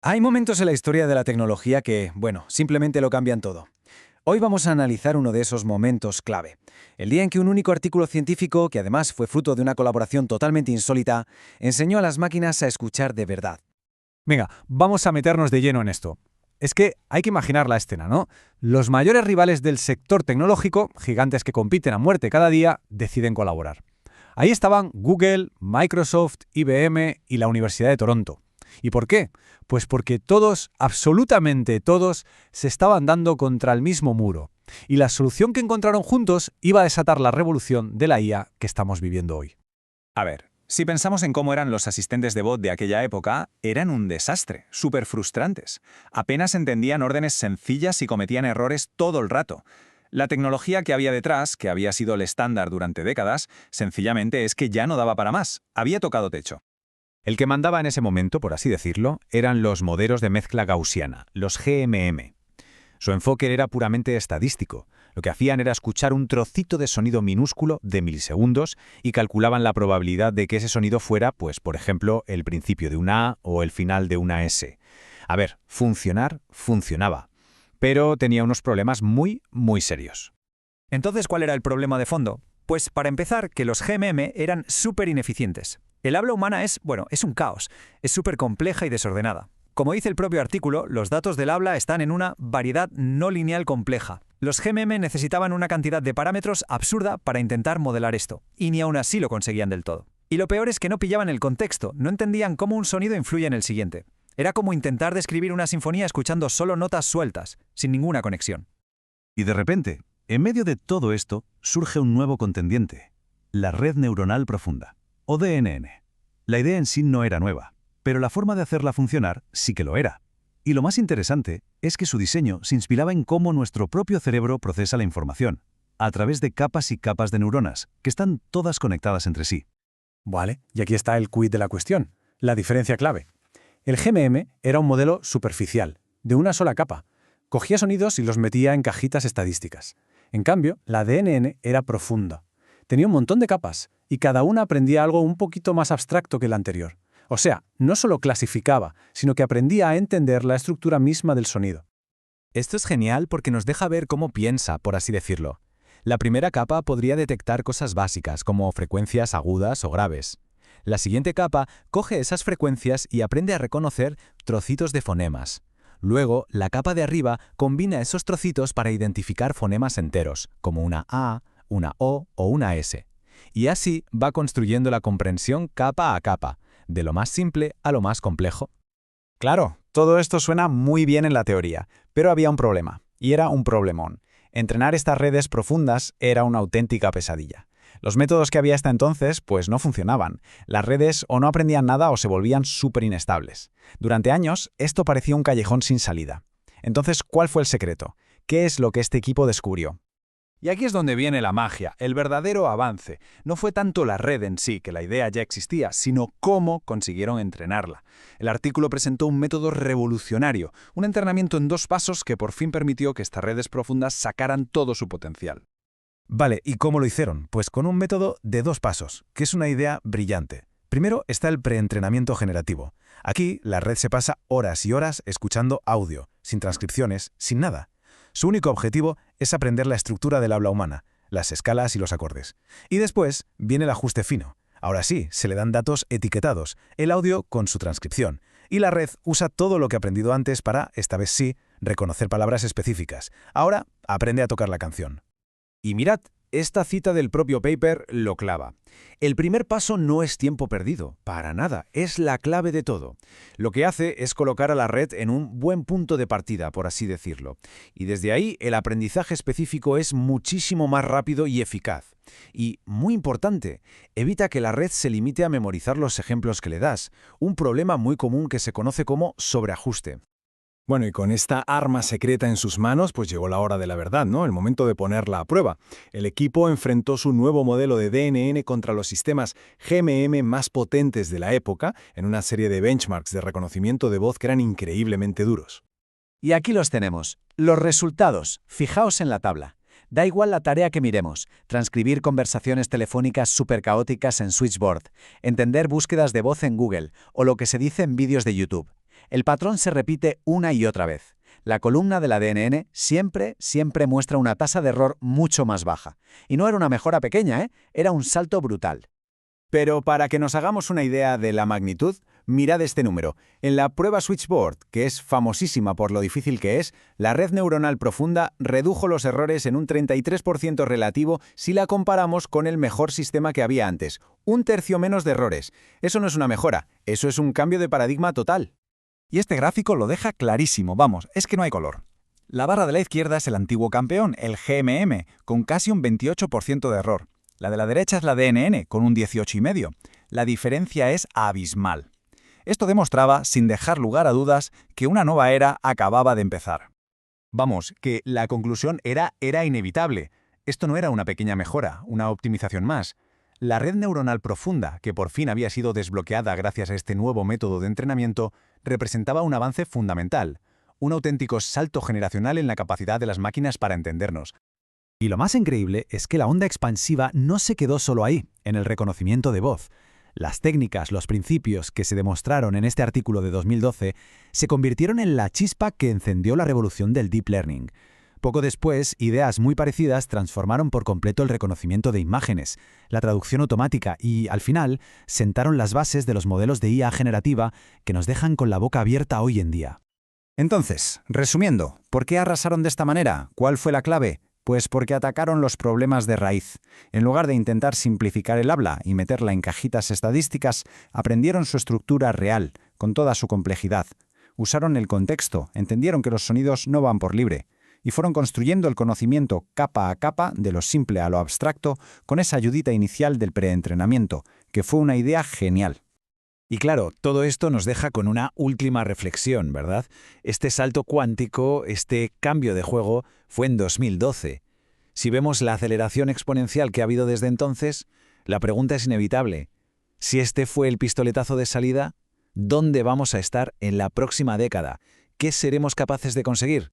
Hay momentos en la historia de la tecnología que, bueno, simplemente lo cambian todo. Hoy vamos a analizar uno de esos momentos clave. El día en que un único artículo científico, que además fue fruto de una colaboración totalmente insólita, enseñó a las máquinas a escuchar de verdad. Venga, vamos a meternos de lleno en esto. Es que hay que imaginar la escena, ¿no? Los mayores rivales del sector tecnológico, gigantes que compiten a muerte cada día, deciden colaborar. Ahí estaban Google, Microsoft, IBM y la Universidad de Toronto. ¿Y por qué? Pues porque todos, absolutamente todos, se estaban dando contra el mismo muro. Y la solución que encontraron juntos iba a desatar la revolución de la IA que estamos viviendo hoy. A ver, si pensamos en cómo eran los asistentes de voz de aquella época, eran un desastre, súper frustrantes. Apenas entendían órdenes sencillas y cometían errores todo el rato. La tecnología que había detrás, que había sido el estándar durante décadas, sencillamente es que ya no daba para más, había tocado techo. El que mandaba en ese momento, por así decirlo, eran los modelos de mezcla gaussiana, los GMM. Su enfoque era puramente estadístico. Lo que hacían era escuchar un trocito de sonido minúsculo de milisegundos y calculaban la probabilidad de que ese sonido fuera, pues, por ejemplo, el principio de una A o el final de una S. A ver, funcionar, funcionaba, pero tenía unos problemas muy, muy serios. Entonces, ¿cuál era el problema de fondo? Pues, para empezar, que los GMM eran súper ineficientes. El habla humana es un caos, es súper compleja y desordenada. Como dice el propio artículo, los datos del habla están en una variedad no lineal compleja. Los GMM necesitaban una cantidad de parámetros absurda para intentar modelar esto, y ni aún así lo conseguían del todo. Y lo peor es que no pillaban el contexto, no entendían cómo un sonido influye en el siguiente. Era como intentar describir una sinfonía escuchando solo notas sueltas, sin ninguna conexión. Y de repente, en medio de todo esto, surge un nuevo contendiente, la red neuronal profunda, o DNN. La idea en sí no era nueva, pero la forma de hacerla funcionar sí que lo era. Y lo más interesante es que su diseño se inspiraba en cómo nuestro propio cerebro procesa la información, a través de capas y capas de neuronas, que están todas conectadas entre sí. Vale, y aquí está el quid de la cuestión, la diferencia clave. El GMM era un modelo superficial, de una sola capa. Cogía sonidos y los metía en cajitas estadísticas. En cambio, la DNN era profunda. Tenía un montón de capas, y cada una aprendía algo un poquito más abstracto que la anterior. O sea, no solo clasificaba, sino que aprendía a entender la estructura misma del sonido. Esto es genial porque nos deja ver cómo piensa, por así decirlo. La primera capa podría detectar cosas básicas, como frecuencias agudas o graves. La siguiente capa coge esas frecuencias y aprende a reconocer trocitos de fonemas. Luego, la capa de arriba combina esos trocitos para identificar fonemas enteros, como una A, una O o una S. Y así va construyendo la comprensión capa a capa, de lo más simple a lo más complejo. Claro, todo esto suena muy bien en la teoría, pero había un problema, y era un problemón. Entrenar estas redes profundas era una auténtica pesadilla. Los métodos que había hasta entonces, pues no funcionaban. Las redes o no aprendían nada o se volvían súper inestables. Durante años, esto parecía un callejón sin salida. Entonces, ¿cuál fue el secreto? ¿Qué es lo que este equipo descubrió? Y aquí es donde viene la magia, el verdadero avance. No fue tanto la red en sí, que la idea ya existía, sino cómo consiguieron entrenarla. El artículo presentó un método revolucionario, un entrenamiento en 2 pasos que por fin permitió que estas redes profundas sacaran todo su potencial. Vale, ¿y cómo lo hicieron? Pues con un método de 2 pasos, que es una idea brillante. Primero está el preentrenamiento generativo. Aquí, la red se pasa horas y horas escuchando audio, sin transcripciones, sin nada. Su único objetivo es aprender la estructura del habla humana, las escalas y los acordes. Y después viene el ajuste fino. Ahora sí, se le dan datos etiquetados, el audio con su transcripción. Y la red usa todo lo que ha aprendido antes para, esta vez sí, reconocer palabras específicas. Ahora aprende a tocar la canción. Y mirad, esta cita del propio paper lo clava. El primer paso no es tiempo perdido, para nada, es la clave de todo. Lo que hace es colocar a la red en un buen punto de partida, por así decirlo. Y desde ahí el aprendizaje específico es muchísimo más rápido y eficaz. Y, muy importante, evita que la red se limite a memorizar los ejemplos que le das, un problema muy común que se conoce como sobreajuste. Bueno, y con esta arma secreta en sus manos, pues llegó la hora de la verdad, ¿no? El momento de ponerla a prueba. El equipo enfrentó su nuevo modelo de DNN contra los sistemas GMM más potentes de la época en una serie de benchmarks de reconocimiento de voz que eran increíblemente duros. Y aquí los tenemos, los resultados. Fijaos en la tabla. Da igual la tarea que miremos, transcribir conversaciones telefónicas súper caóticas en Switchboard, entender búsquedas de voz en Google o lo que se dice en vídeos de YouTube. El patrón se repite una y otra vez. La columna de la DNN siempre muestra una tasa de error mucho más baja. Y no era una mejora pequeña, ¿eh? Era un salto brutal. Pero para que nos hagamos una idea de la magnitud, mirad este número. En la prueba Switchboard, que es famosísima por lo difícil que es, la red neuronal profunda redujo los errores en un 33% relativo si la comparamos con el mejor sistema que había antes. 1/3 menos de errores. Eso no es una mejora, eso es un cambio de paradigma total. Y este gráfico lo deja clarísimo, vamos, es que no hay color. La barra de la izquierda es el antiguo campeón, el GMM, con casi un 28% de error. La de la derecha es la DNN, con un 18,5%. La diferencia es abismal. Esto demostraba, sin dejar lugar a dudas, que una nueva era acababa de empezar. Vamos, que la conclusión era inevitable. Esto no era una pequeña mejora, una optimización más. La red neuronal profunda, que por fin había sido desbloqueada gracias a este nuevo método de entrenamiento, representaba un avance fundamental, un auténtico salto generacional en la capacidad de las máquinas para entendernos. Y lo más increíble es que la onda expansiva no se quedó solo ahí, en el reconocimiento de voz. Las técnicas, los principios que se demostraron en este artículo de 2012 se convirtieron en la chispa que encendió la revolución del Deep Learning. Poco después, ideas muy parecidas transformaron por completo el reconocimiento de imágenes, la traducción automática y, al final, sentaron las bases de los modelos de IA generativa que nos dejan con la boca abierta hoy en día. Entonces, resumiendo, ¿por qué arrasaron de esta manera? ¿Cuál fue la clave? Pues porque atacaron los problemas de raíz. En lugar de intentar simplificar el habla y meterla en cajitas estadísticas, aprendieron su estructura real, con toda su complejidad. Usaron el contexto, entendieron que los sonidos no van por libre, y fueron construyendo el conocimiento capa a capa, de lo simple a lo abstracto, con esa ayudita inicial del preentrenamiento, que fue una idea genial. Y claro, todo esto nos deja con una última reflexión, ¿verdad? Este salto cuántico, este cambio de juego, fue en 2012. Si vemos la aceleración exponencial que ha habido desde entonces, la pregunta es inevitable. Si este fue el pistoletazo de salida, ¿dónde vamos a estar en la próxima década? ¿Qué seremos capaces de conseguir?